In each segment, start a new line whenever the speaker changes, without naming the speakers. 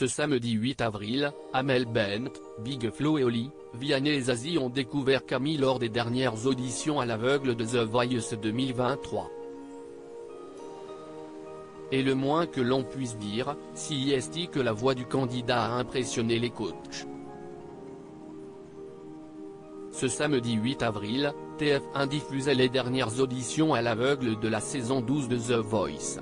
Ce samedi 8 avril, Amel Bent, Big Flo et Oli, Vianney et Zazie ont découvert Camille lors des dernières auditions à l'aveugle de The Voice 2023. Et le moins que l'on puisse dire, si est que la voix du candidat a impressionné les coachs. Ce samedi 8 avril, TF1 diffusait les dernières auditions à l'aveugle de la saison 12 de The Voice.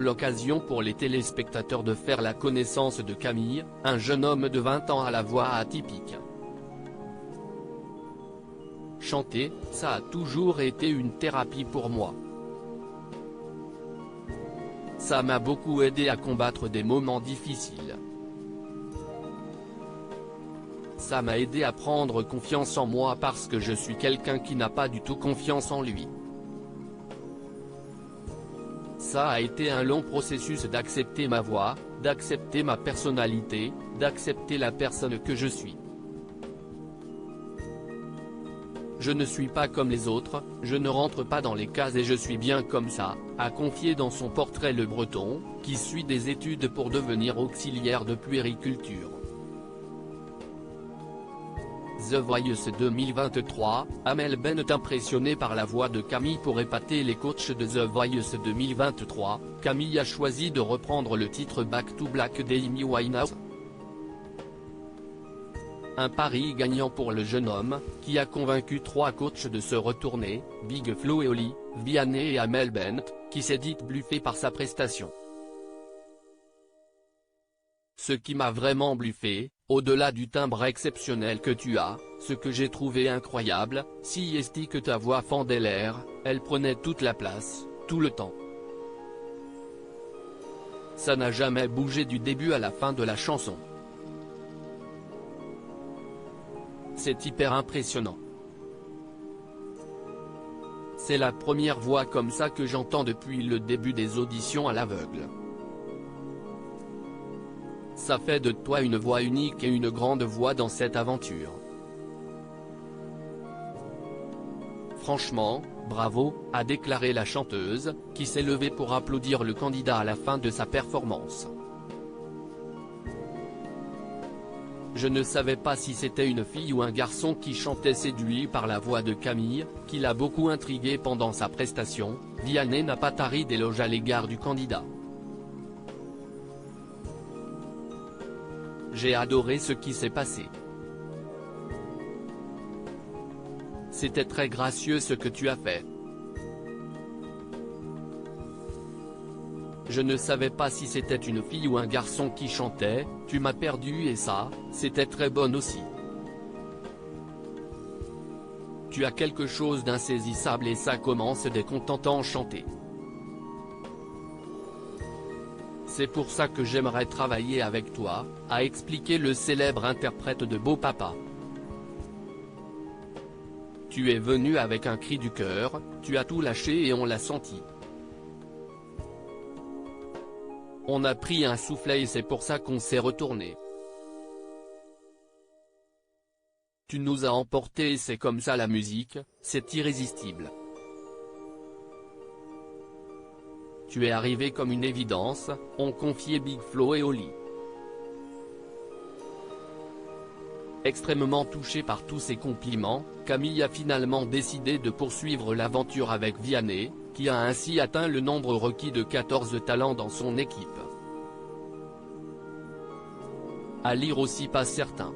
L'occasion pour les téléspectateurs de faire la connaissance de Camille, un jeune homme de 20 ans à la voix atypique. Chanter, ça a toujours été une thérapie pour moi. Ça m'a beaucoup aidé à combattre des moments difficiles. Ça m'a aidé à prendre confiance en moi parce que je suis quelqu'un qui n'a pas du tout confiance en lui. Ça a été un long processus d'accepter ma voix, d'accepter ma personnalité, d'accepter la personne que je suis. Je ne suis pas comme les autres, je ne rentre pas dans les cases et je suis bien comme ça, a confié dans son portrait le Breton, qui suit des études pour devenir auxiliaire de puériculture. The Voice 2023, Amel Bent impressionnée par la voix de Camille pour épater les coachs de The Voice 2023, Camille a choisi de reprendre le titre Back to Black d'Amy Winehouse. Un pari gagnant pour le jeune homme, qui a convaincu 3 coachs de se retourner, Big Flo et Oli, Vianney et Amel Bent, qui s'est dite bluffée par sa prestation. Ce qui m'a vraiment bluffé, au-delà du timbre exceptionnel que tu as, ce que j'ai trouvé incroyable, si est que ta voix fendait l'air, elle prenait toute la place, tout le temps. Ça n'a jamais bougé du début à la fin de la chanson. C'est hyper impressionnant. C'est la première voix comme ça que j'entends depuis le début des auditions à l'aveugle. Ça fait de toi une voix unique et une grande voix dans cette aventure. Franchement, bravo, a déclaré la chanteuse, qui s'est levée pour applaudir le candidat à la fin de sa performance. Je ne savais pas si c'était une fille ou un garçon qui chantait séduit par la voix de Camille, qui l'a beaucoup intrigué pendant sa prestation. Vianney n'a pas tari d'éloges à l'égard du candidat. J'ai adoré ce qui s'est passé. C'était très gracieux ce que tu as fait. Je ne savais pas si c'était une fille ou un garçon qui chantait, tu m'as perdu et ça, c'était très bon aussi. Tu as quelque chose d'insaisissable et ça commence dès qu'on t'entend chanter. C'est pour ça que j'aimerais travailler avec toi, a expliqué le célèbre interprète de Beau Papa. Tu es venu avec un cri du cœur, tu as tout lâché et on l'a senti. On a pris un soufflet et c'est pour ça qu'on s'est retourné. Tu nous as emportés et c'est comme ça la musique, c'est irrésistible. Tu es arrivé comme une évidence, ont confié Big Flo et Oli. Extrêmement touchée par tous ces compliments, Camille a finalement décidé de poursuivre l'aventure avec Vianney, qui a ainsi atteint le nombre requis de 14 talents dans son équipe. À lire aussi pas certain.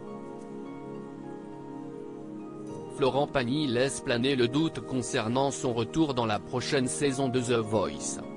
Florent Pagny laisse planer le doute concernant son retour dans la prochaine saison de The Voice.